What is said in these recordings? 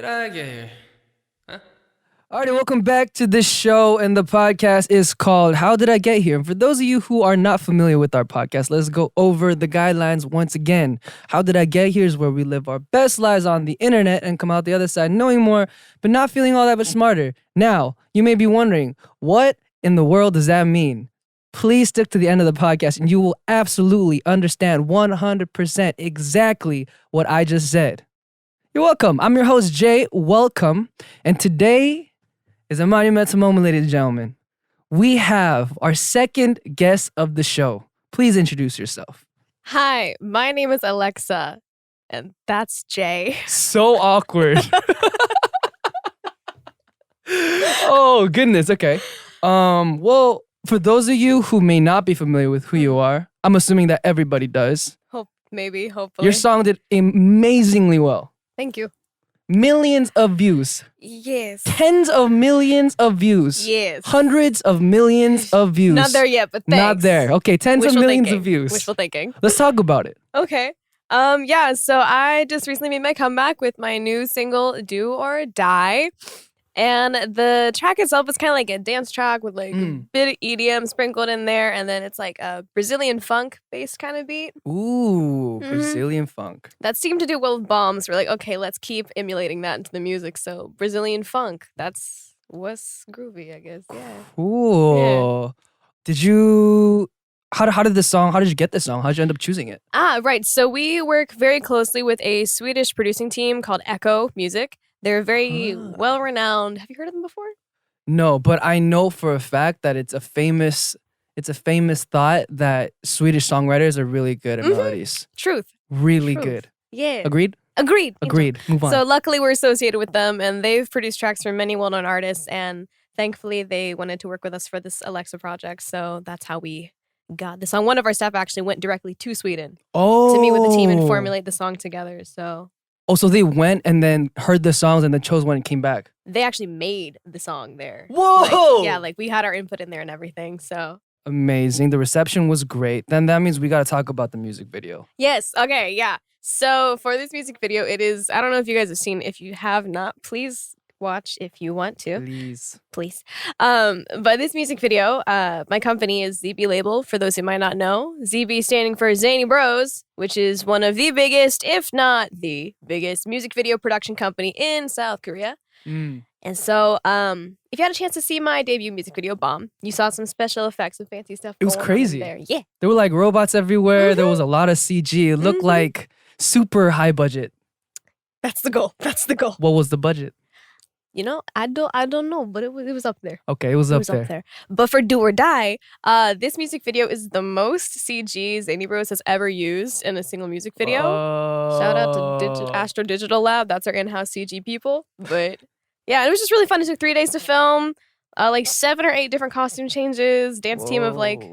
did I get here? Huh? Alrighty, welcome back to the show, and the podcast is called How Did I Get Here? And for those of you who are not familiar with our podcast, let's go over the guidelines once again. How Did I Get Here is where we live our best lives on the internet and come out the other side knowing more, but not feeling all that much smarter. Now, you may be wondering, what in the world does that mean? Please stick to the end of the podcast and you will absolutely understand 100% exactly what I just said. You're welcome. I'm your host, Jay. Welcome. And today is a monumental moment, ladies and gentlemen. We have our second guest of the show. Please introduce yourself. Hi, my name is AleXa, and that's Jay. So awkward. Oh, goodness. Okay. Well, for those of you who may not be familiar with who you are, I'm assuming that everybody does. Hopefully. Your song did amazingly well. Thank you. Millions of views. Yes. Tens of millions of views. Yes. Hundreds of millions of views. Not there yet, but thanks. Not there. Okay, tens of millions of views. Wishful thinking. Let's talk about it. Okay. So I just recently made my comeback with my new single, Do or Die. And the track itself is kind of like a dance track with like a bit of EDM sprinkled in there. And then it's like a Brazilian funk based kind of beat. Ooh, Brazilian funk. That seemed to do well with bombs. We're like, okay, let's keep emulating that into the music. So Brazilian funk, that's what's groovy, I guess. Yeah. Cool. Yeah. How did you get this song? How did you end up choosing it? Right. So we work very closely with a Swedish producing team called Echo Music. They're very well-renowned. Have you heard of them before? No, but I know for a fact that it's a famous thought that Swedish songwriters are really good at melodies. Truth. Really good. Yeah. Agreed? Agreed. Move on. So luckily we're associated with them, and they've produced tracks for many well-known artists, and thankfully they wanted to work with us for this AleXa project. So that's how we got the song. One of our staff actually went directly to Sweden to meet with the team and formulate the song together. So they went and then heard the songs and then chose one and came back. They actually made the song there. Whoa! We had our input in there and everything, so. Amazing. The reception was great. Then that means we got to talk about the music video. Yes, okay, yeah. So for this music video, it is, I don't know if you guys have seen. If you have not, please watch if you want to. Please. But this music video, my company is ZB Label, for those who might not know. ZB standing for Zany Bros, which is one of the biggest, if not the biggest, music video production company in South Korea. And so, if you had a chance to see my debut music video, Bomb, you saw some special effects and fancy stuff. It was crazy. There. Yeah. There were like robots everywhere. There was a lot of CG. It looked like super high budget. That's the goal. What was the budget? You know, I don't know, but it was up there. Okay, it was up there. But for Do or Die, this music video is the most CG Zany Bros has ever used in a single music video. Shout out to Astro Digital Lab. That's our in-house CG people. But yeah, it was just really fun. It took 3 days to film, like 7 or 8 different costume changes, dance team of like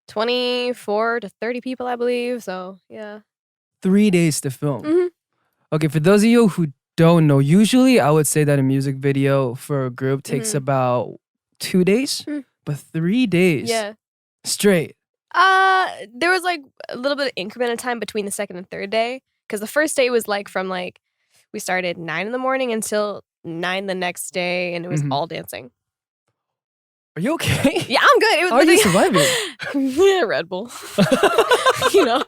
24 to 30 people, I believe. So yeah. 3 days to film. Okay, for those of you who don't know, usually I would say that a music video for a group takes about 2 days, but 3 days straight. There was like a little bit of increment of time between the second and third day, because the first day was like from like we started 9 in the morning until 9 the next day, and it was all dancing. Are you okay? Yeah, I'm good. It was How are you surviving? Yeah, Red Bull. You know.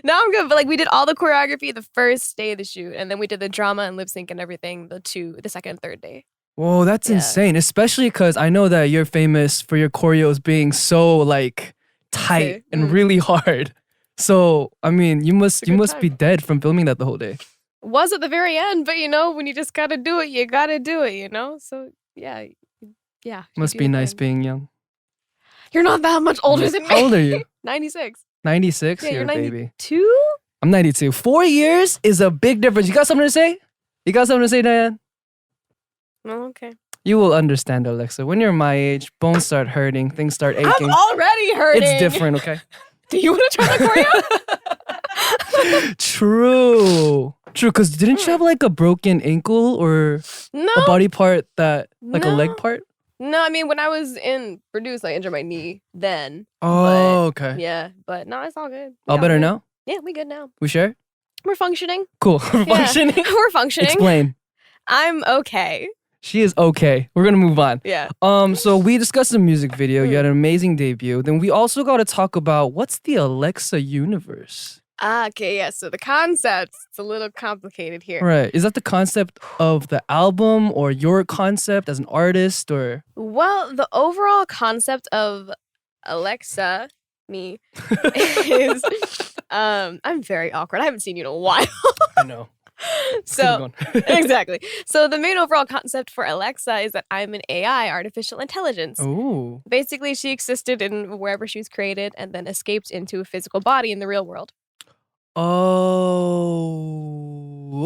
No, I'm good. But like we did all the choreography the first day of the shoot, and then we did the drama and lip sync and everything the second and third day. Whoa, that's insane. Especially because I know that you're famous for your choreos being so like tight and really hard. So I mean, you must be dead from filming that the whole day. Was at the very end, but you know, when you just gotta do it, you gotta do it. You know, so yeah. Must be nice being young. You're not that much older than me. How old are you? 96. 96? Yeah, you're 92? Baby. I'm 92. 4 years is a big difference. You got something to say? Diane? Oh, okay. You will understand, AleXa. When you're my age, bones start hurting, things start aching. I'm already hurting. It's different, okay? Do you want to try the choreo? True, because didn't you have like a broken ankle or a body part a leg part? No, I mean, when I was in Produce, I injured my knee then. Oh, okay. Yeah, but no, it's all good. All better now? Yeah, we good now. We sure? We're functioning. Cool. We're functioning? We're functioning. Explain. I'm okay. She is okay. We're gonna move on. Yeah. So we discussed the music video. You had an amazing debut. Then we also got to talk about what's the AleXa universe. Okay, yeah. So the concept, it's a little complicated here. Right. Is that the concept of the album or your concept as an artist or? Well, the overall concept of AleXa, me, is I'm very awkward. I haven't seen you in a while. I know. So exactly. So the main overall concept for AleXa is that I'm an AI, artificial intelligence. Ooh. Basically, she existed in wherever she was created and then escaped into a physical body in the real world. Oh.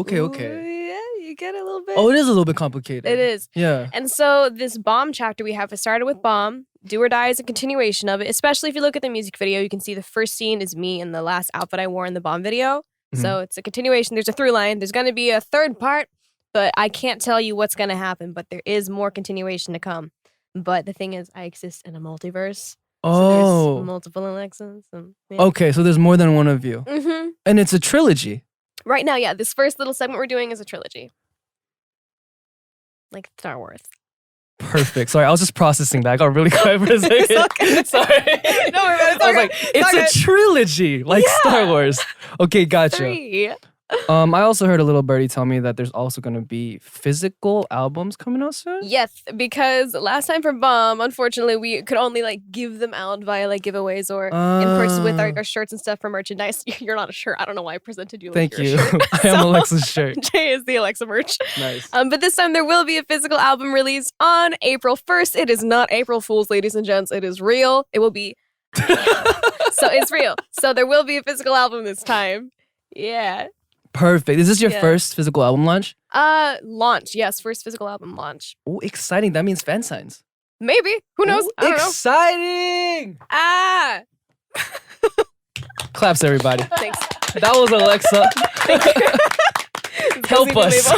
Okay. Okay. Ooh, yeah, you get a little bit. Oh, it is a little bit complicated. It is. Yeah. And so this Bomb chapter we have, it started with Bomb. Do or Die is a continuation of it. Especially if you look at the music video, you can see the first scene is me in the last outfit I wore in the Bomb video. So it's a continuation. There's a through line. There's going to be a third part, but I can't tell you what's going to happen. But there is more continuation to come. But the thing is, I exist in a multiverse. Oh. So there's multiple AleXas. And, yeah. Okay, so there's more than one of you. Mm-hmm. And it's a trilogy. Right now, yeah. This first little segment we're doing is a trilogy. Like Star Wars. Perfect. Sorry, I was just processing that. I got really quiet for a second. Sorry. No, it's I was like, it's a trilogy, like Star Wars. Okay, gotcha. 3. I also heard a little birdie tell me that there's also going to be physical albums coming out soon. Yes, because last time for Bomb, unfortunately, we could only like give them out via like giveaways or in person with our shirts and stuff for merchandise. You're not a shirt. I don't know why I presented you. Like Thank you. Shirt. I am AleXa's shirt. Jae is the AleXa merch. Nice. But this time there will be a physical album release on April 1st. It is not April Fool's, ladies and gents. It is real. It will be. So it's real. So there will be a physical album this time. Yeah. Perfect. Is this your first physical album launch? Launch. Yes, first physical album launch. Oh, exciting. That means fan signs. Maybe. Who knows? Ooh, I don't know. exciting. Ah. Claps, everybody. Thanks. That was AleXa. Help us.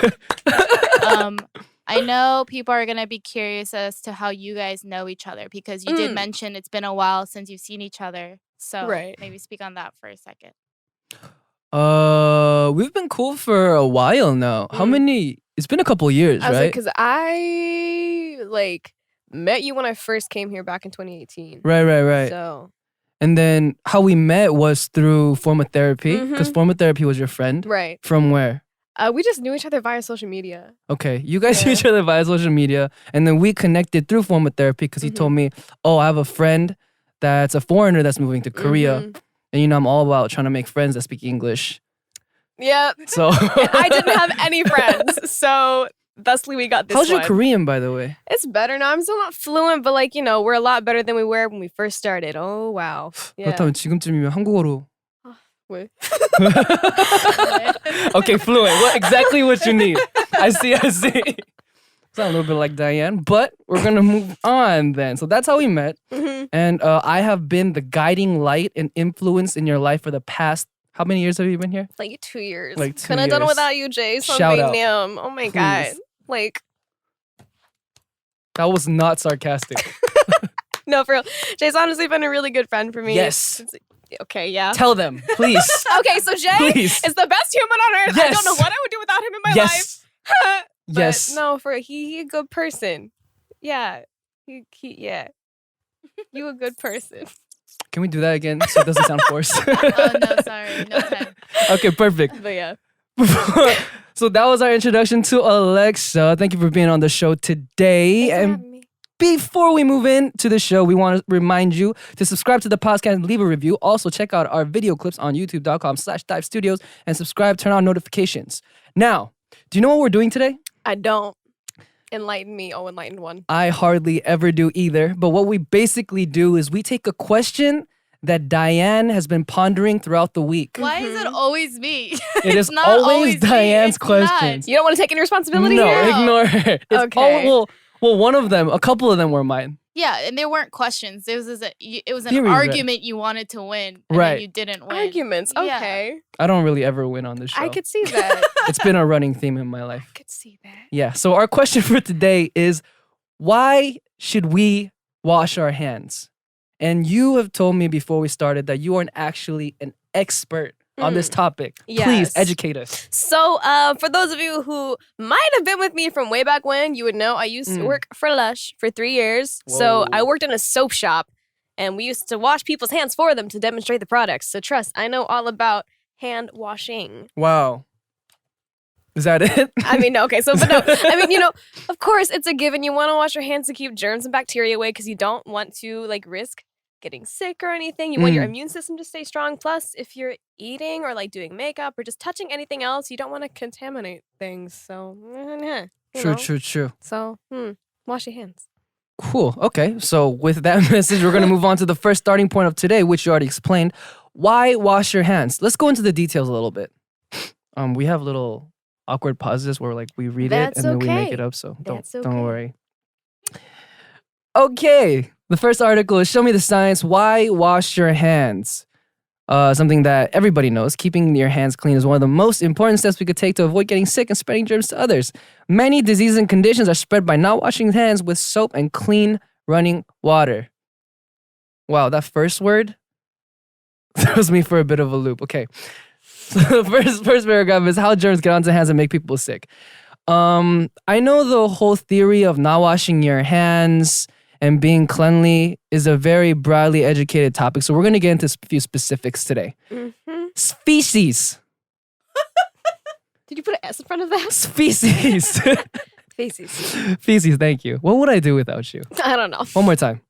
I know people are going to be curious as to how you guys know each other because you did mention it's been a while since you've seen each other. So maybe speak on that for a second. We've been cool for a while now. How many? It's been a couple years, right? Because I like met you when I first came here back in 2018. Right. So. And then how we met was through Form of Therapy, because Form of Therapy was your friend. Right. From where? We just knew each other via social media. Okay, you guys knew each other via social media, and then we connected through Form of Therapy because he told me, oh, I have a friend that's a foreigner that's moving to Korea. And you know, I'm all about trying to make friends that speak English. Yeah. So I didn't have any friends. So thusly we got this How's your one. Korean, by the way? It's better now. I'm still not fluent, but like, you know, we're a lot better than we were when we first started. Oh, wow. Yeah. 그렇다면 지금쯤이면 한국어로. Wait. Okay, fluent. Exactly what you need. I see. It's not a little bit like Diane, but we're going to move on then. So that's how we met. And I have been the guiding light and influence in your life for the past, how many years have you been here? Like 2 years. Like 2 Couldn't have done it years. without you, Jae. Shout out. Oh my God. Like. That was not sarcastic. No, for real. Jae's honestly been a really good friend for me. Yes. Okay, yeah. Tell them, please. Okay, so Jae Please. is the best human on earth. Yes. I don't know what I would do without him in my life. But Yes. no, he a good person. Yeah. He yeah. You a good person. Can we do that again so it doesn't sound forced? Oh, no, sorry. No time. Okay, perfect. But yeah. So that was our introduction to AleXa. Thank you for being on the show today. Thanks for And having me. before we move into the show, we want to remind you to subscribe to the podcast and leave a review. Also, check out our video clips on youtube.com/Dive Studios and subscribe, turn on notifications. Now, do you know what we're doing today? I don't. Enlighten me, oh enlightened one. I hardly ever do either. But what we basically do is we take a question that Diane has been pondering throughout the week. Why is it always me? It is not always me. Diane's It's questions. You don't want to take any responsibility No, here? ignore her. It's Okay. Well, one of them, a couple of them were mine. Yeah, and there weren't questions. It was an Theory, right? argument you wanted to win, and Right. then you didn't win. Arguments. Yeah. Okay. I don't really ever win on this show. I could see that. It's been a running theme in my life. I could see that. Yeah. So our question for today is, why should we wash our hands? And you have told me before we started that you aren't actually an expert on this topic. Yes. Please educate us. So, for those of you who might have been with me from way back when, you would know I used to work for Lush for 3 years. Whoa. So, I worked in a soap shop, and we used to wash people's hands for them to demonstrate the products. So, trust, I know all about hand washing. Wow. Is that it? I mean, okay, so, but no. I mean, you know, of course, it's a given. You want to wash your hands to keep germs and bacteria away because you don't want to, like, risk getting sick or anything. You want your immune system to stay strong. Plus, if you're eating or, like, doing makeup or just touching anything else, you don't want to contaminate things. So, True. So, wash your hands. Cool. Okay. So with that message, we're going to move on to the first starting point of today, which you already explained. Why wash your hands? Let's go into the details a little bit. We have little awkward pauses where like we read it and then we make it up. So don't worry. Okay. The first article is Show Me the Science. Why wash your hands? Something that everybody knows. Keeping your hands clean is one of the most important steps we could take to avoid getting sick and spreading germs to others. Many diseases and conditions are spread by not washing hands with soap and clean running water. Wow, that first word throws me for a bit of a loop. Okay. So the first paragraph is how germs get onto hands and make people sick. I know the whole theory of not washing your hands and being cleanly is a very broadly educated topic. So we're going to get into a few specifics today. Species. Did you put an S in front of that? Species. Feces. Feces, thank you. What would I do without you? I don't know. One more time.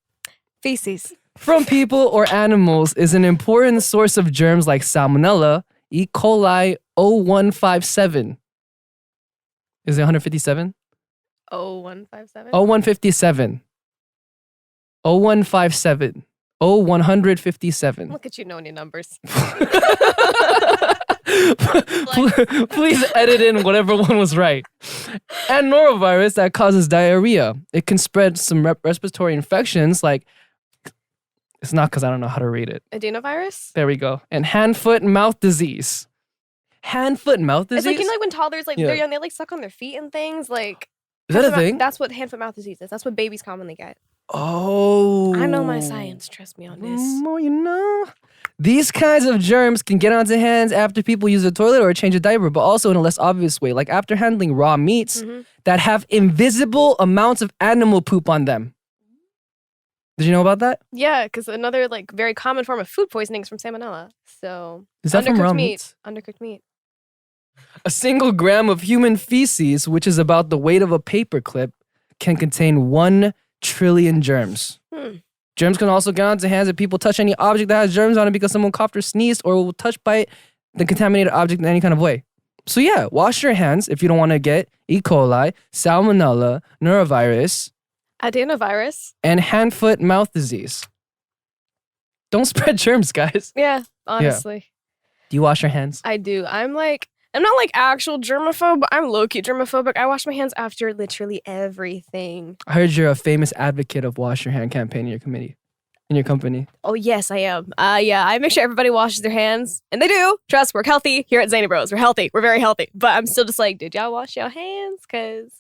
Feces. From people or animals is an important source of germs like Salmonella, E. coli 0157. Is it 157? 0157? 0157. 0157. 0157. Look at you knowing your numbers. Please edit in whatever one was right. And norovirus that causes diarrhea. It can spread some respiratory infections like, it's not because I don't know how to read it. Adenovirus? There we go. And hand, foot, and mouth disease. Hand, foot, and mouth disease? It's like, you know, like when toddlers, like, they're young, they like suck on their feet and things. Like, is that a thing? That's what hand, foot, mouth disease is. That's what babies commonly get. Oh. I know my science. Trust me on this. More you know. These kinds of germs can get onto hands after people use the toilet or change a diaper, but also in a less obvious way, like after handling raw meats that have invisible amounts of animal poop on them. Did you know about that? Yeah, because another like very common form of food poisoning is from salmonella. So is that from raw meat? Undercooked meat. A single gram of human feces, which is about the weight of a paperclip, can contain 1 trillion germs. Germs can also get onto hands if people touch any object that has germs on it because someone coughed or sneezed or will touch, bite the contaminated object in any kind of way. So yeah, wash your hands if you don't want to get E. coli, salmonella, norovirus, adenovirus, and hand, foot, mouth disease. Don't spread germs, guys. Yeah, honestly. Yeah. Do you wash your hands? I do. I'm not like actual germaphobe, but I'm low-key germophobic. I wash my hands after literally everything. I heard you're a famous advocate of wash your hand campaign in your company. Oh, yes, I am. Yeah, I make sure everybody washes their hands. And they do. Trust, we're healthy here at Zany Bros. We're healthy. We're very healthy. But I'm still just like, did y'all wash your hands? Because,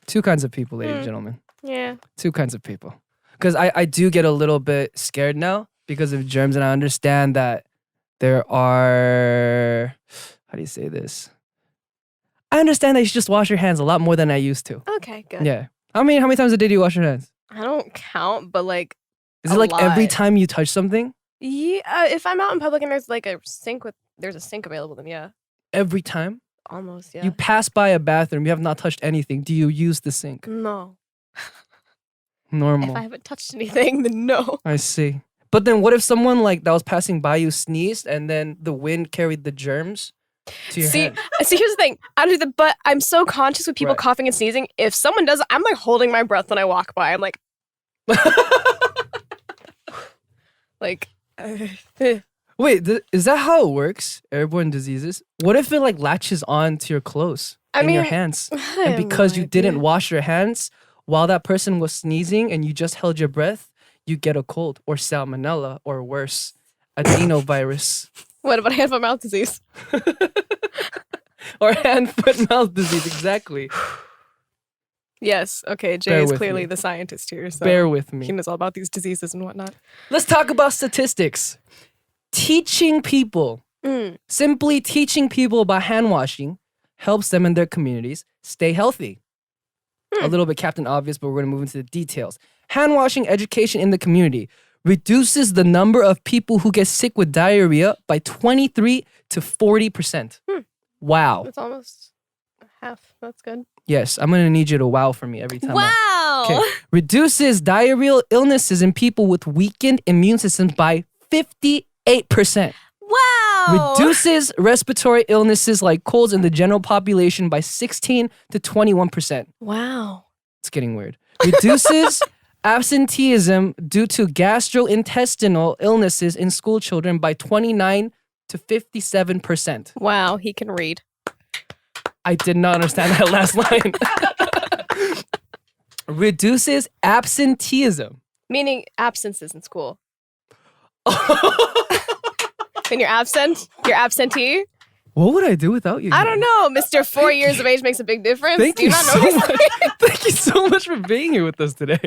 Two kinds of people, ladies and gentlemen. Yeah. Two kinds of people. Because I do get a little bit scared now because of germs, and I understand that there are, how do you say this? I understand that you should just wash your hands a lot more than I used to. Okay, good. Yeah. How many times a day do you wash your hands? I don't count, but like, is it like lot. Every time you touch something? Yeah, if I'm out in public and there's like a sink available, then yeah. Every time? Almost, yeah. You pass by a bathroom, you have not touched anything. Do you use the sink? No. Normal. If I haven't touched anything, then no. I see. But then what if someone like that was passing by you sneezed and then the wind carried the germs to your hand? See, here's the thing. I do but I'm so conscious with people coughing and sneezing. If someone does it, I'm like holding my breath when I walk by. I'm like, Wait, is that how it works? Airborne diseases? What if it like latches on to your clothes your hands? And because you didn't wash your hands while that person was sneezing and you just held your breath, you get a cold or salmonella or worse, adenovirus. What about hand, foot, mouth disease? Or hand, foot, mouth disease, exactly. Yes. Okay. Jay is clearly the scientist here. So bear with me. he knows all about these diseases and whatnot. Let's talk about statistics. teaching people, simply teaching people about hand washing helps them and their communities stay healthy. A little bit Captain Obvious, but we're going to move into the details. Hand washing education in the community reduces the number of people who get sick with diarrhea by 23 to 40%. Wow. That's almost half. That's good. Yes, I'm going to need you to wow for me every time. Wow. Okay. Reduces diarrheal illnesses in people with weakened immune systems by 58%. Wow. Reduces respiratory illnesses like colds in the general population by 16 to 21%. Wow. It's getting weird. Reduces absenteeism due to gastrointestinal illnesses in school children by 29 to 57%. Wow, he can read. I did not understand that last line. Reduces absenteeism. Meaning absences in school. When you're absent, you're absentee. What would I do without you? I don't know. Mr. 4 years of age makes a big difference. Thank Do you not so know much. Thank you so much for being here with us today.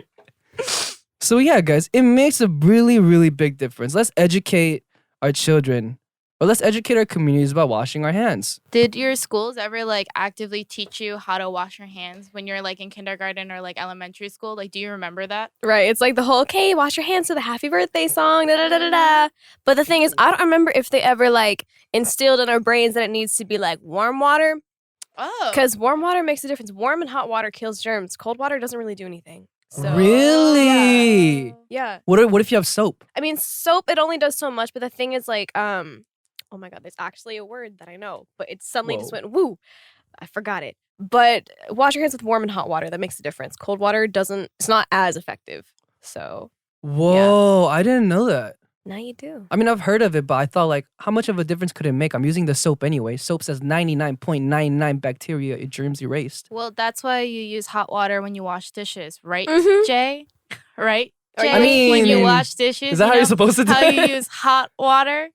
So yeah, guys, it makes a really, really big difference. Let's educate our children, or let's educate our communities about washing our hands. Did your schools ever like actively teach you how to wash your hands when you're like in kindergarten or like elementary school? Like, do you remember that? Right. It's like the whole, okay, wash your hands to the happy birthday song, da da da da da. But the thing is, I don't remember if they ever like instilled in our brains that it needs to be like warm water. Oh. Because warm water makes a difference. Warm and hot water kills germs. Cold water doesn't really do anything. So, Really? yeah. What if you have soap? I mean, soap, it only does so much. But the thing is like, oh my God, there's actually a word that I know. But it suddenly just went, woo. I forgot it. But wash your hands with warm and hot water. That makes a difference. Cold water doesn't, it's not as effective. So. Whoa, I didn't know that. Now you do. I mean, I've heard of it, but I thought like, how much of a difference could it make? I'm using the soap anyway. Soap says 99.99 bacteria, germs erased. Well, that's why you use hot water when you wash dishes, right, Mhm. Jay? Right? Jay? I mean, when you wash dishes, Is that how you're supposed to do how it? you use hot water?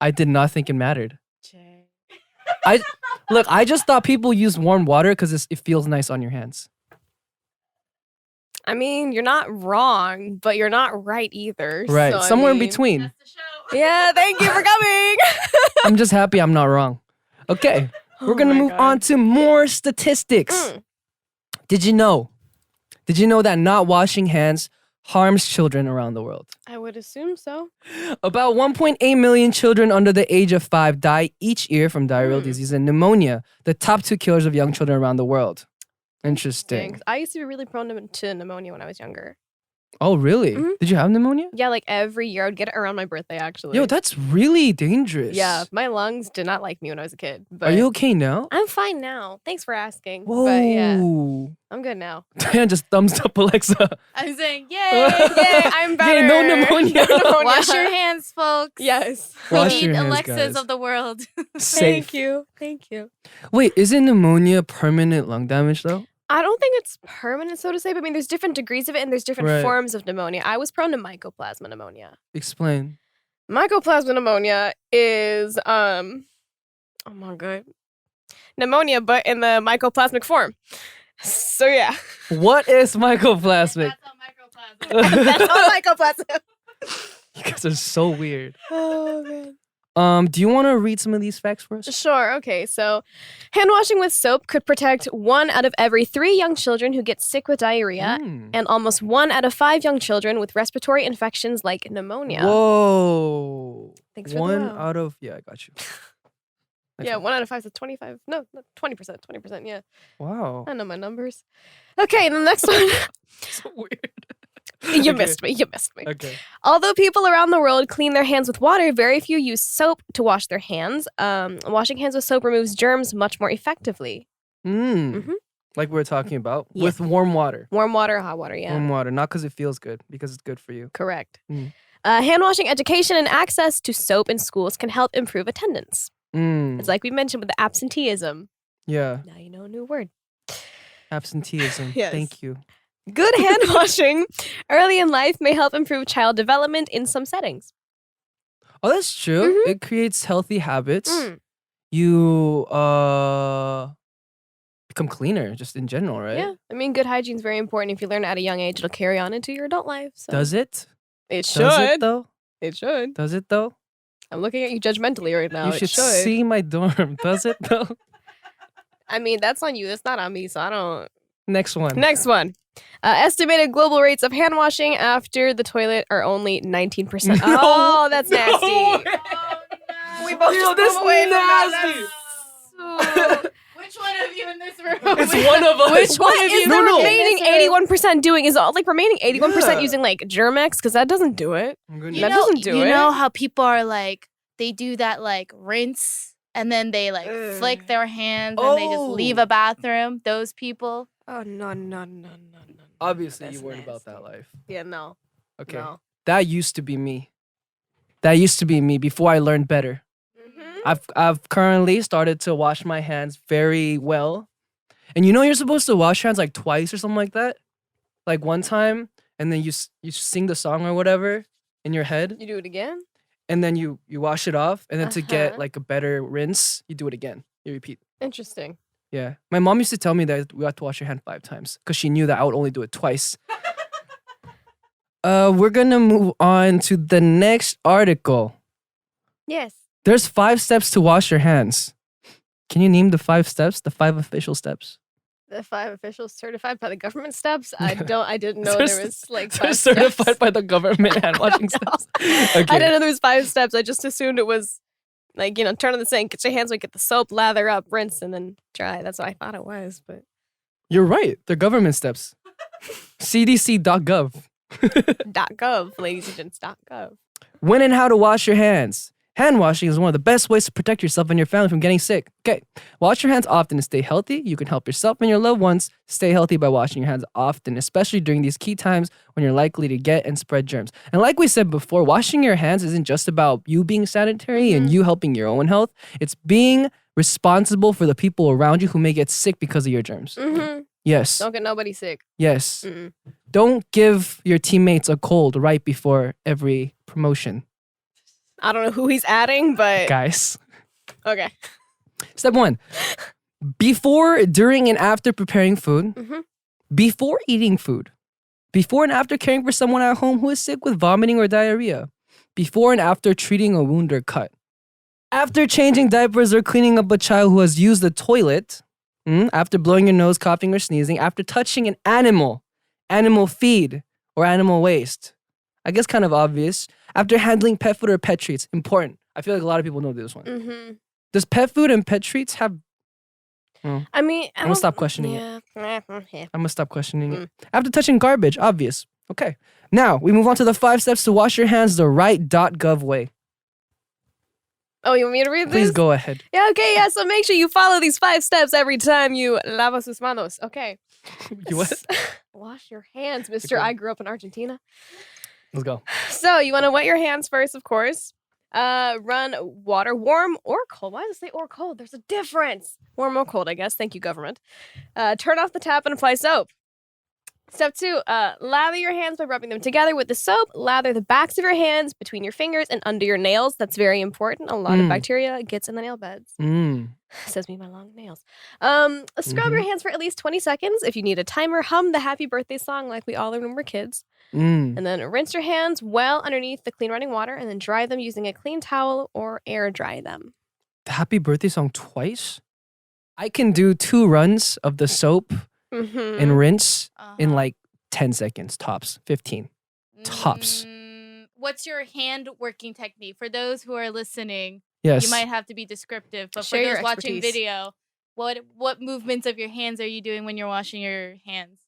I did not think it mattered. Jay. Look, I just thought people use warm water because it feels nice on your hands. I mean, you're not wrong, but you're not right either. Right, So, I somewhere in mean- between. That's the show. Yeah, thank you for coming. I'm just happy I'm not wrong. Okay, we're gonna my move God. on to more statistics. Did you know that not washing hands harms children around the world? I would assume so. About 1.8 million children under the age of 5 die each year from diarrheal disease and pneumonia, the top 2 killers of young children around the world. Interesting. Thanks. I used to be really prone to pneumonia when I was younger. Oh, really? Mhm. Did you have pneumonia? Yeah, like every year I would get it around my birthday, actually. Yo, that's really dangerous. Yeah, my lungs did not like me when I was a kid. But Are you okay now? I'm fine now. Thanks for asking. Whoa. But yeah, I'm good now. Diane just thumbs up Alexa. I'm saying, yay! Yay, I'm better. Yay, no pneumonia. No pneumonia. Wash your hands, folks. Yes. Wash We your need hands, Alexas guys. of the world. Safe. Thank you. Thank you. Wait, isn't pneumonia permanent lung damage though? I don't think it's permanent, so to say, but I mean, there's different degrees of it and there's different Right. forms of pneumonia. I was prone to mycoplasma pneumonia. Explain. Mycoplasma pneumonia is, oh my God, pneumonia, but in the mycoplasmic form. So yeah, What is mycoplasmic? That's all microplasm. that's all mycoplasma. You guys are so weird. Oh man. Do you want to read some of these facts for us? Sure. Okay. So, hand washing with soap could protect 1 out of every 3 young children who get sick with diarrhea, and almost 1 out of 5 young children with respiratory infections like pneumonia. Whoa. Thanks for the One wow. out of, yeah, I got you. Next Yeah, one. 1 out of 5 is 25. No, 20%. 20%. Yeah, Wow. I know my numbers. Okay, the next one. So weird. You Okay. missed me. You missed me. Okay. Although people around the world clean their hands with water, very few use soap to wash their hands. Washing hands with soap removes germs much more effectively. Mm. Mhm. Like we were talking about, Yeah. with warm water. Warm water, hot water, yeah. Warm water, not because it feels good, because it's good for you. Correct. Mm. Hand washing education and access to soap in schools can help improve attendance. Mm. It's like we mentioned with the absenteeism. Yeah, Now you know a new word. absenteeism. Yes. Thank you. Good hand washing early in life may help improve child development in some settings. Oh, that's true. Mhm. It creates healthy habits. Mm. You become cleaner, just in general, right? Yeah, I mean, good hygiene is very important. If you learn at a young age, it'll carry on into your adult life. So. Does it? It Does it should. though? It should. Does it though? I'm looking at you judgmentally right now. You should see my dorm. Does it though? I mean, that's on you. That's not on me, so I don't. Next one. Estimated global rates of hand washing after the toilet are only 19%. Oh, that's nasty. Oh, no. We both just move away from that. Which one of you in this room? It's one of us. Which one is the remaining No. 81% doing? Is all like remaining 81% using like Germex? Because that doesn't do it. Doesn't do it. You know how people are like, they do that like rinse and then they like flick their hands and they just leave a bathroom? Those people. Oh, no. Obviously, That's you weren't nasty. about that life. Yeah, no. Okay. No. That used to be me. That used to be me before I learned better. I've currently started to wash my hands very well. And you're supposed to wash your hands like twice or something like that. Like one time, and then you sing the song or whatever in your head. You do it again? And then you wash it off. And then to get like a better rinse, you do it again. You repeat. Interesting. Yeah. My mom used to tell me that we have to wash your hand 5 times because she knew that I would only do it twice. We're going to move on to the next article. Yes. There's 5 steps to wash your hands. Can you name the 5 steps? The 5 official steps? The 5 officials certified by the government steps? I didn't know there was like 5 They're steps. certified by the government hand washing steps. Okay. I didn't know there was 5 steps. I just assumed it was like, turn on the sink, get your hands, get the soap, lather up, rinse, and then dry. That's what I thought it was, but You're right. They're government steps. CDC.gov. .gov, ladies and gents, .gov. When and how to wash your hands. Hand washing is one of the best ways to protect yourself and your family from getting sick. Okay, wash your hands often to stay healthy. You can help yourself and your loved ones stay healthy by washing your hands often, especially during these key times when you're likely to get and spread germs. And like we said before, washing your hands isn't just about you being sanitary and you helping your own health. It's being responsible for the people around you who may get sick because of your germs. Yes. Don't get nobody sick. Yes. Don't give your teammates a cold right before every promotion. I don't know who he's adding, but Guys. okay. Step 1. Before, during, and after preparing food. Before eating food. Before and after caring for someone at home who is sick with vomiting or diarrhea. Before and after treating a wound or cut. After changing diapers or cleaning up a child who has used the toilet. After blowing your nose, coughing, or sneezing. After touching an animal feed, or animal waste. I guess kind of obvious. After handling pet food or pet treats. Important. I feel like a lot of people know this one. Does pet food and pet treats have... I mean, I'm going to stop questioning it. Yeah. I'm going to stop questioning it. After touching garbage. Obvious. Okay. Now, we move on to the 5 steps to wash your hands the right .gov way. Oh, you want me to read this? Please go ahead. Yeah, okay, yeah. So make sure you follow these 5 steps every time you lava sus manos. Okay. You what? Wash your hands, mister. Okay. I grew up in Argentina. Let's go. So you want to wet your hands first, of course. Run water, warm or cold. Why does it say or cold? There's a difference. Warm or cold, I guess. Thank you, government. Turn off the tap and apply soap. Step 2, lather your hands by rubbing them together with the soap. Lather the backs of your hands between your fingers and under your nails. That's very important. A lot of bacteria gets in the nail beds. Says me my long nails. Scrub your hands for at least 20 seconds. If you need a timer, hum the happy birthday song like we all learned when we were kids. And then rinse your hands well underneath the clean running water and then dry them using a clean towel or air dry them. The happy birthday song twice? I can do 2 runs of the soap and rinse in like 10 seconds, tops. 15. Tops. What's your hand working technique? For those who are listening, Yes. you might have to be descriptive, but Share for your those watching expertise. video, what movements of your hands are you doing when you're washing your hands?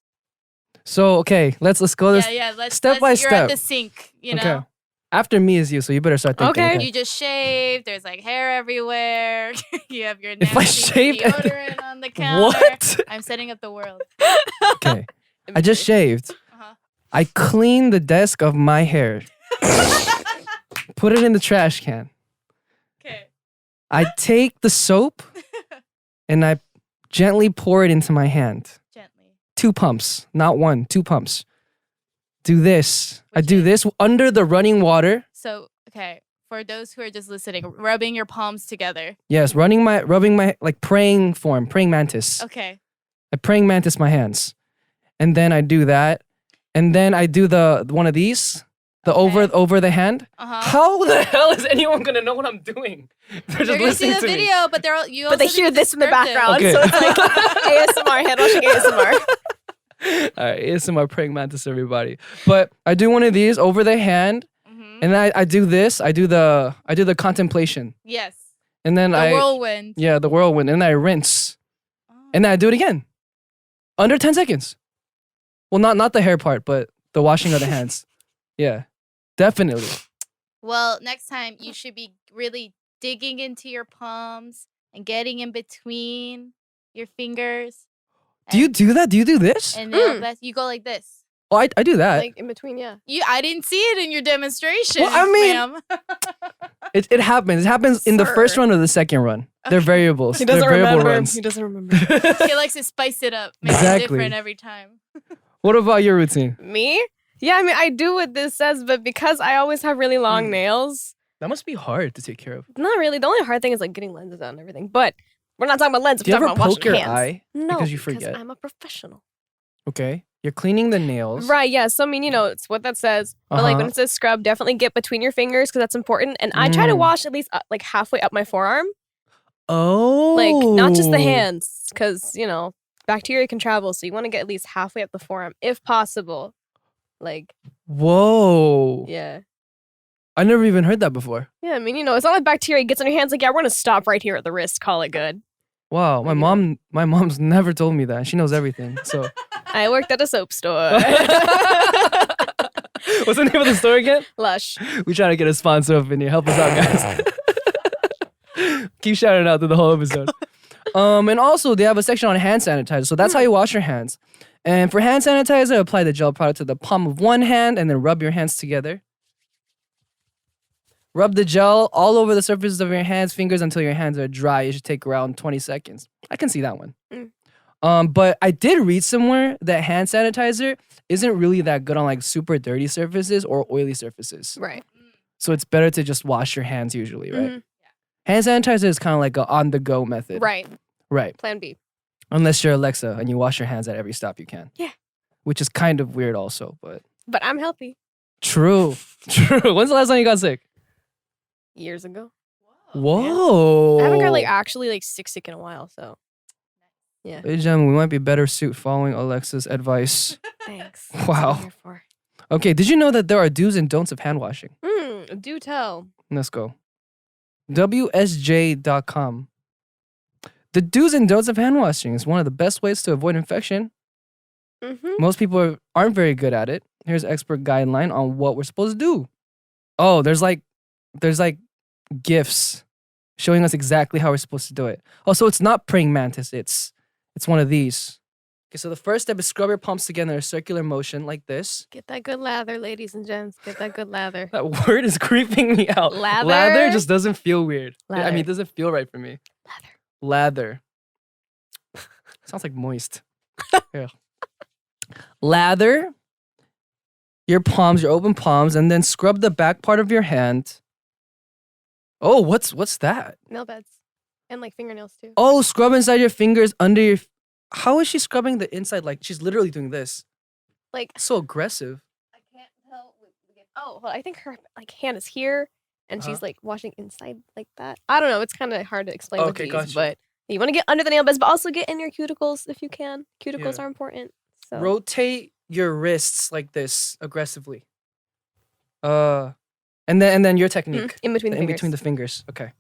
So, okay, let's go this Let's step by you're step. at the sink, you know. Okay. After me is you, so you better start thinking. Okay. You just shaved. There's like hair everywhere. You have your If I nasty shaved- deodorant on the counter. What? I'm setting up the world. Okay. I just shaved. Uh-huh. I cleaned the desk of my hair. Put it in the trash can. Okay. I take the soap and I gently pour it into my hand. Gently. 2 pumps, not 1, 2 pumps. Do this. I Which do is- this under the running water. So, okay, for those who are just listening, rubbing your palms together. Yes, rubbing my, like praying form, praying mantis. Okay. I praying mantis my hands. And then I do that. And then I do the one of these. The over the hand? Uh-huh. How the hell is anyone gonna know what I'm doing? They're They're gonna see the to me. video, but they hear this in the background, Okay. so it's like ASMR, hand washing ASMR. All right, ASMR praying mantis, everybody. But I do one of these over the hand, and then I do this. I do the contemplation, Yes. and then The I whirlwind. yeah, the whirlwind, and then I rinse, and then I do it again, under 10 seconds. Well, not the hair part, but the washing of the hands. Yeah, definitely. Well, next time you should be really digging into your palms and getting in between your fingers. Do you do that? Do you do this? And nail best. You go like this. Oh, I do that. Like in between, yeah. I didn't see it in your demonstration. Well, I mean, ma'am. it happens. It happens in the first run or the second run. They're variables. He doesn't They're variable remember. runs. He doesn't remember. He likes to spice it up, make it different every time. What about your routine? Me? Yeah, I mean, I do what this says, but because I always have really long nails, That must be hard to take care of. not really. The only hard thing is like getting lenses on and everything. But we're not talking about lenses. Do you We're ever talking about poke your washing hands. eye? No, because you forget? I'm a professional. Okay. You're cleaning the nails. Right, yeah. So, I mean, it's what that says. But like when it says scrub, definitely get between your fingers because that's important. And I try to wash at least like halfway up my forearm. Oh. Like, not just the hands because, bacteria can travel. So you want to get at least halfway up the forearm if possible. Like, whoa. yeah. I never even heard that before. Yeah, I mean, it's not like bacteria gets on your hands. Like, yeah, we're going to stop right here at the wrist. Call it good. Wow. My mom's never told me that. She knows everything. So I worked at a soap store. what's the name of the store again? Lush. We trying to get a sponsor up in here. Help us out, guys. Keep shouting out through the whole episode. And also they have a section on hand sanitizer. So that's how you wash your hands. And for hand sanitizer, apply the gel product to the palm of one hand and then rub your hands together. Rub the gel all over the surfaces of your hands, fingers until your hands are dry. It should take around 20 seconds. I can see that one. But I did read somewhere that hand sanitizer isn't really that good on like super dirty surfaces or oily surfaces. Right. So it's better to just wash your hands usually, right? Hand sanitizer is kind of like a on-the-go method. Right. Right. Plan B. Unless you're AleXa and you wash your hands at every stop you can. Yeah. Which is kind of weird also, but... But I'm healthy. True. When's the last time you got sick? Years ago. Whoa. I haven't got actually sick in a while, so... Yeah. Ladies and gentlemen, we might be better suit following AleXa's advice. Thanks. Wow. That's what I'm here for. Okay, did you know that there are do's and don'ts of hand washing? Do tell. Let's go. WSJ.com. The do's and don'ts of hand washing is one of the best ways to avoid infection. Most people aren't very good at it. Here's expert guideline on what we're supposed to do. Oh, there's gifs showing us exactly how we're supposed to do it. Oh, so it's not praying mantis. It's one of these. Okay, so the first step is scrub your palms together in a circular motion like this. Get that good lather, ladies and gents. Get that good lather. That word is creeping me out. Lather? Lather just doesn't feel weird. I Lather. mean, it doesn't feel right for me. Lather. Sounds like moist. Yeah. Lather your palms, your open palms, and then scrub the back part of your hand. Oh, what's that? Nail beds. And fingernails too. Oh, scrub inside your fingers under your... How is she scrubbing the inside? Like, she's literally doing this. So aggressive. I can't tell. Oh, well, I think her hand is here, and she's washing inside like that. I don't know. It's kind of hard to explain with these, gotcha. but you want to get under the nail beds, but also get in your cuticles if you can. Cuticles are important. So. Rotate your wrists like this aggressively. And then your technique. In between the fingers. In between the fingers. Okay.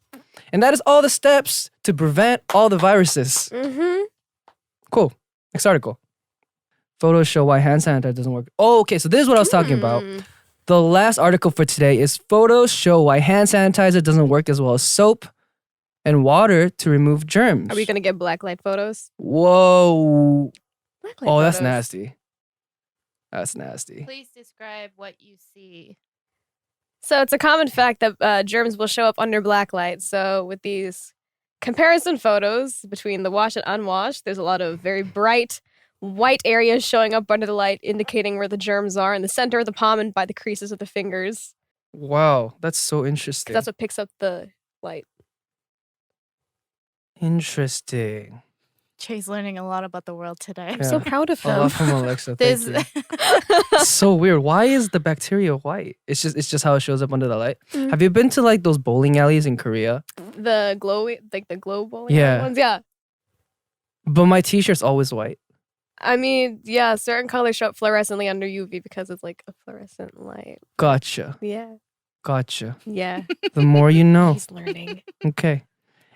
And that is all the steps to prevent all the viruses. Cool. Next article. Photos show why hand sanitizer doesn't work. Oh, okay. So this is what I was talking about. The last article for today is photos show why hand sanitizer doesn't work as well as soap and water to remove germs. Are we going to get blacklight photos? Whoa. Blacklight That's photos. nasty. That's nasty. Please describe what you see. So it's a common fact that germs will show up under blacklight. So with these comparison photos between the washed and unwashed, there's a lot of very bright white areas showing up under the light, indicating where the germs are in the center of the palm and by the creases of the fingers. Wow, that's so interesting. That's what picks up the light. Interesting. Jae's learning a lot about the world today. I'm so proud of A him. lot from AleXa. Thank you. It's so weird. Why is the bacteria white? It's just how it shows up under the light. Have you been to like those bowling alleys in Korea? The glow bowling Yeah. ones? Yeah. But my t-shirt's always white. I mean, yeah, certain colors show up fluorescently under UV because it's like a fluorescent light. Gotcha. Yeah. Gotcha. Yeah. The more you know. He's learning. Okay.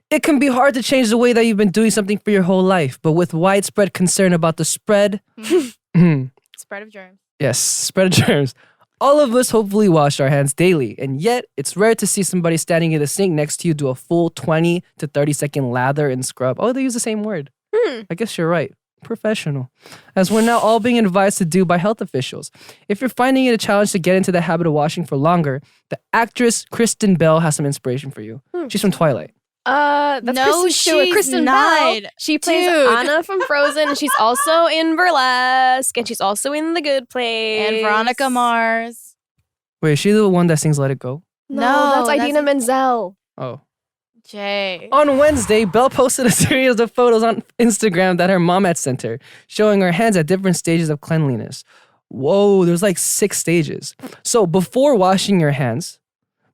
It can be hard to change the way that you've been doing something for your whole life, but with widespread concern about the spread, Spread of germs. yes, spread of germs, all of us hopefully wash our hands daily, and yet it's rare to see somebody standing in the sink next to you do a full 20 to 30 second lather and scrub. Oh, they use the same word. I guess you're right. Professional. As we're now all being advised to do by health officials. If you're finding it a challenge to get into the habit of washing for longer, the actress Kristen Bell has some inspiration for you. She's from Twilight. That's No, Kristen Stewart. she's Kristen not. Bell. She plays Dude. Anna from Frozen, and she's also in Burlesque, and she's also in The Good Place. And Veronica Mars. Wait, is she the one that sings Let It Go? No, No, that's Idina Menzel. Oh. Jae. On Wednesday, Belle posted a series of photos on Instagram that her mom had sent her, showing her hands at different stages of cleanliness. Whoa, there's like 6 stages. So before washing your hands,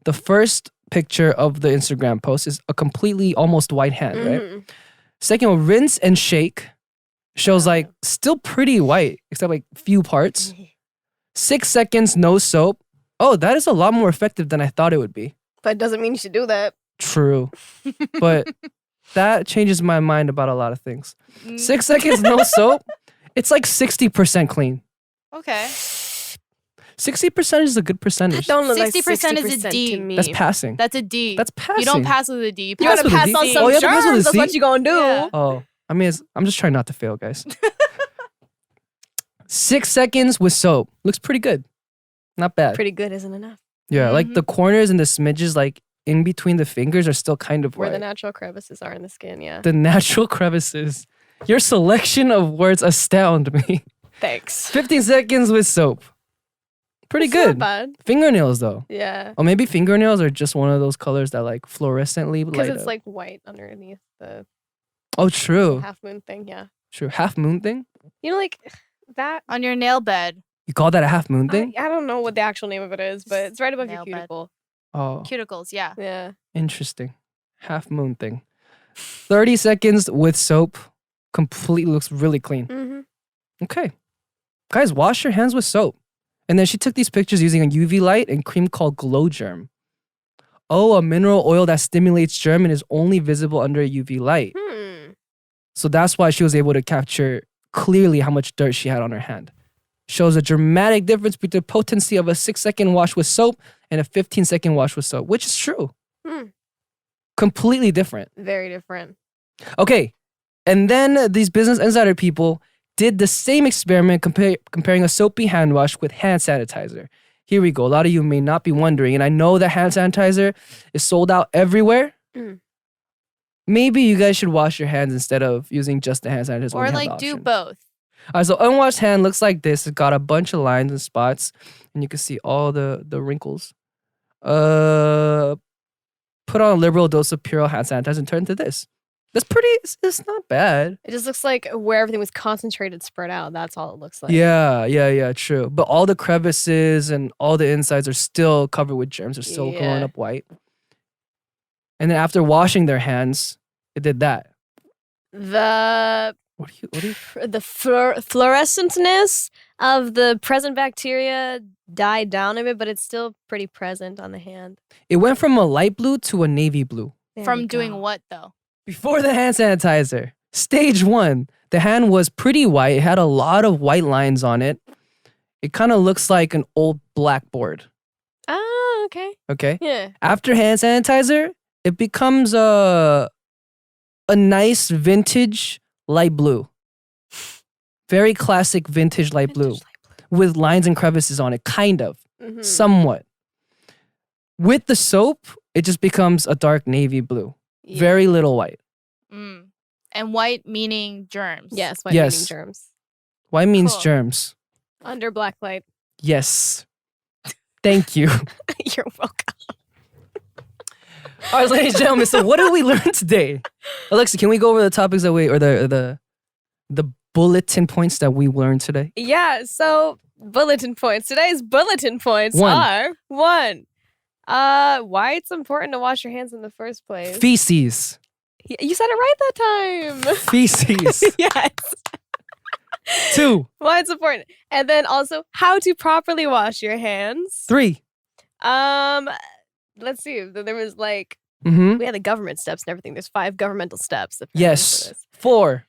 the first picture of the Instagram post is a completely almost white hand, right? Second one, rinse and shake, shows like still pretty white, except like few parts. 6 seconds, no soap. Oh, that is a lot more effective than I thought it would be. But it doesn't mean you should do that. True. But that changes my mind about a lot of things. 6 seconds, no soap. It's like 60% clean. Okay. 60% is a good percentage. Don't look 60% like is a D. to me. That's passing. That's a D. That's passing. You don't pass with a D. You want to with a pass D. on Oh, some you have to pass with a germs. That's C? what you gonna do. Yeah. Oh, I mean, I'm just trying not to fail, guys. 6 seconds with soap. Looks pretty good. Not bad. Pretty good isn't enough. Yeah, like the corners and the smidges, like in between the fingers, are still kind of Where white. the natural crevices are in the skin, yeah. The natural crevices. Your selection of words astound me. Thanks. 15 seconds with soap. Pretty It's good. Not bad. Fingernails, though. Yeah. Or maybe fingernails are just one of those colors that like fluorescently Because light it's up. like white underneath the Oh, true. half moon thing, yeah. True. Half moon thing? You know, like that. On your nail bed. You call that a half moon thing? I don't know what the actual name of it is, but it's right above your Nail bed. cuticle. Oh, Cuticles, yeah. Yeah. interesting. Half moon thing. 30 seconds with soap. Completely looks really clean. Mm-hmm. Okay. Guys, wash your hands with soap. And then she took these pictures using a UV light and cream called Glow Germ. Oh, a mineral oil that stimulates germ and is only visible under a UV light. So that's why she was able to capture clearly how much dirt she had on her hand. Shows a dramatic difference between the potency of a 6-second wash with soap and a 15-second wash with soap, which is true. Completely different. Very different. Okay. And then these Business Insider people did the same experiment comparing a soapy hand wash with hand sanitizer. Here we go. A lot of you may not be wondering, and I know that hand sanitizer is sold out everywhere. Maybe you guys should wash your hands instead of using just the hand sanitizer. Or like do both. All right, so unwashed hand looks like this. It's got a bunch of lines and spots, and you can see all the wrinkles. Put on a liberal dose of Purell hand sanitizer and turn to this. That's pretty, it's not bad. It just looks like where everything was concentrated, spread out. That's all it looks like. Yeah, true. But all the crevices and all the insides are still covered with germs. They're still going up white. And then after washing their hands, it did that. The fluorescentness of the present bacteria died down a bit, but it's still pretty present on the hand. It went from a light blue to a navy blue. From doing what though? Before the hand sanitizer, stage 1, the hand was pretty white. It had a lot of white lines on it. It kind of looks like an old blackboard. Oh, okay. Okay? Yeah. After hand sanitizer, it becomes a nice vintage light blue. Very classic vintage light blue with lines and crevices on it, kind of, somewhat. With the soap, it just becomes a dark navy blue. Yeah. Very little white. And white meaning germs. Yes, white meaning germs. White means Cool. germs. Under black light. Yes. Thank you. You're welcome. All right, ladies and gentlemen, so what did we learn today? AleXa, can we go over the topics that we, or the the bulletin points that we learned today? Yeah, so bulletin points. Today's bulletin points are 1. Why it's important to wash your hands in the first place. Feces. You said it right that time. Feces. Yes. 2. Why it's important. And then also how to properly wash your hands. 3. Let's see. There was like Mm-hmm. we had the government steps and everything. There's 5 governmental steps. Yes. 4.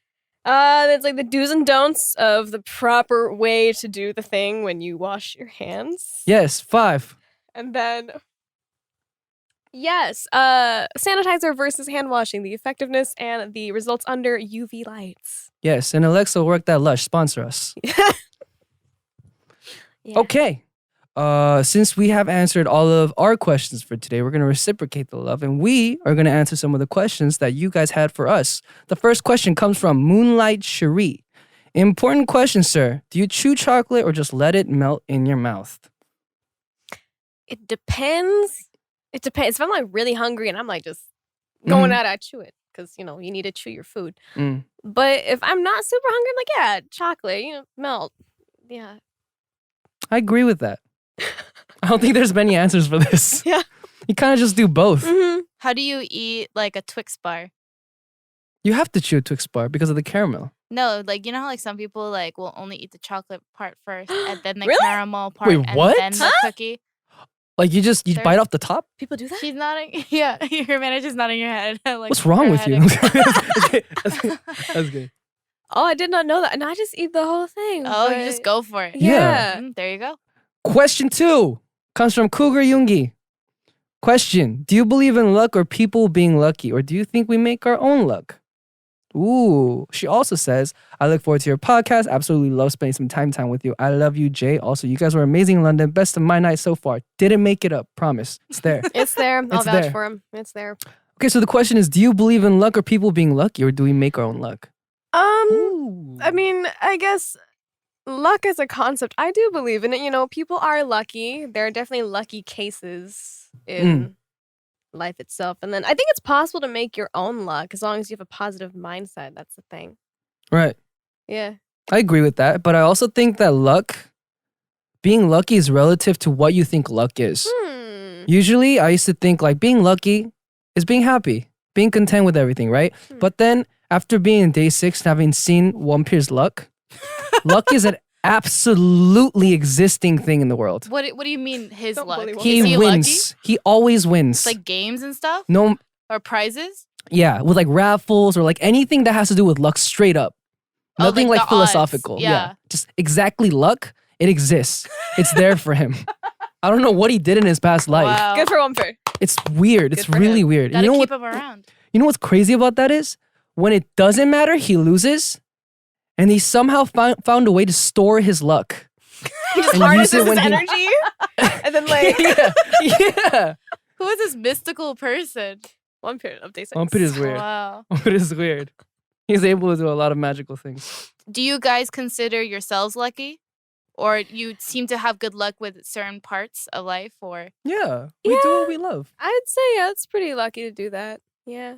It's like the do's and don'ts of the proper way to do the thing when you wash your hands. Yes. 5. And then, yes, sanitizer versus hand washing, the effectiveness and the results under UV lights. Yes. And Alexa worked at Lush. Sponsor us. Yeah. Okay. Since we have answered all of our questions for today, we're going to reciprocate the love and we are going to answer some of the questions that you guys had for us. The first question comes from Moonlight Cherie. Important question, sir. Do you chew chocolate or just let it melt in your mouth? It depends. It depends. If I'm like really hungry and I'm like just going out, I chew it because, you need to chew your food. But if I'm not super hungry, I'm like, yeah, chocolate, melt. Yeah. I agree with that. I don't think there's many answers for this. Yeah. You kind of just do both. Mm-hmm. How do you eat like a Twix bar? You have to chew a Twix bar because of the caramel. No, like you know how like some people like will only eat the chocolate part first and then the Really? caramel part Wait, and what? then the cookie. Like you There- bite off the top? People do that? She's nodding. Yeah, your manager's nodding your head. Like, What's wrong her with head you? is- That's good. Oh, I did not know that. And I just eat the whole thing. Oh, but- you just go for it. Yeah. There you go. Question 2 comes from Cougar Yungi. Question: do you believe in luck or people being lucky, or do you think we make our own luck? Ooh. She also says, I look forward to your podcast. Absolutely love spending some time with you. I love you, Jay. Also, you guys were amazing in London. Best of my night so far. Didn't make it up. Promise. It's there. It's there. I'll It's vouch there. for him. It's there. Okay, so the question is, do you believe in luck or people being lucky, or do we make our own luck? Ooh. I mean, I guess luck as a concept, I do believe in it. People are lucky. There are definitely lucky cases in life itself. And then I think it's possible to make your own luck as long as you have a positive mindset. That's the thing. Right. Yeah. I agree with that, but I also think that being lucky is relative to what you think luck is. Usually, I used to think like being lucky is being happy, being content with everything, right? But then after being in day 6 and having seen One Piece's luck is an absolutely existing thing in the world. What do you mean his Don't luck? bully One He Is he wins. lucky? He always wins. Like games and stuff? No, Or prizes? yeah, with like raffles or like anything that has to do with luck straight up. Oh, Nothing like like the odds. philosophical. Yeah. Just exactly luck. It exists. It's there for him. I don't know what he did in his past life. Wow. Good for one pair. It's weird. Good It's for really him. weird. Gotta You know keep what? him around. You know what's crazy about that is when it doesn't matter, he loses, and he somehow found a way to store his luck. He just And harnesses use it his when he- energy. And then like yeah. Who is this mystical person? one period of day 6. One Piece is weird. Wow. One Piece is weird. He's able to do a lot of magical things. Do you guys consider yourselves lucky? Or you seem to have good luck with certain parts of life? Or Yeah, we do what we love. I'd say yeah, it's pretty lucky to do that. Yeah.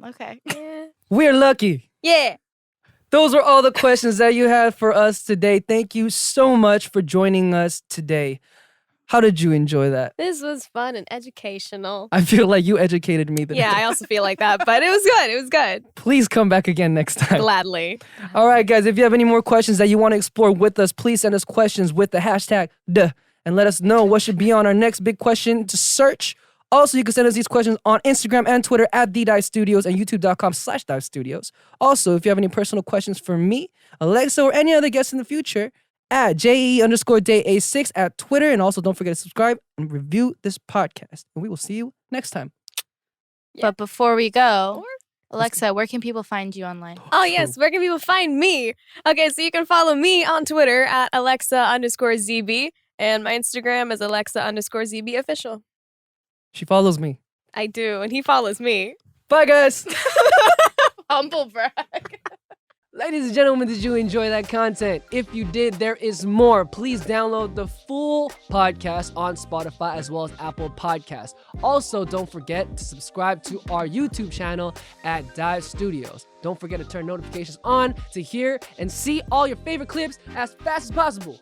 okay. Yeah. We're lucky. Yeah. Those were all the questions that you had for us today. Thank you so much for joining us today. How did you enjoy that? This was fun and educational. I feel like you educated me today. Yeah, I also feel like that, but it was good. It was good. Please come back again next time. Gladly. All right, guys, if you have any more questions that you want to explore with us, please send us questions with the hashtag #DAY6 and let us know what should be on our next big question to search. Also, you can send us these questions on Instagram and Twitter at DAY6 Studios and youtube.com/DAY6 Studios. Also, if you have any personal questions for me, Alexa, or any other guests in the future, at JE_DAY6 at Twitter. And also, don't forget to subscribe and review this podcast. And we will see you next time. Yeah. But before we go, Or- Alexa, where can people find you online? Oh, yes. Where can people find me? Okay, so you can follow me on Twitter at AleXa_ZB. And my Instagram is AleXa_ZB official. She follows me. I do. And he follows me. Bye, guys. Humble brag. Ladies and gentlemen, did you enjoy that content? If you did, there is more. Please download the full podcast on Spotify as well as Apple Podcasts. Also, don't forget to subscribe to our YouTube channel at DAY6 Studios. Don't forget to turn notifications on to hear and see all your favorite clips as fast as possible.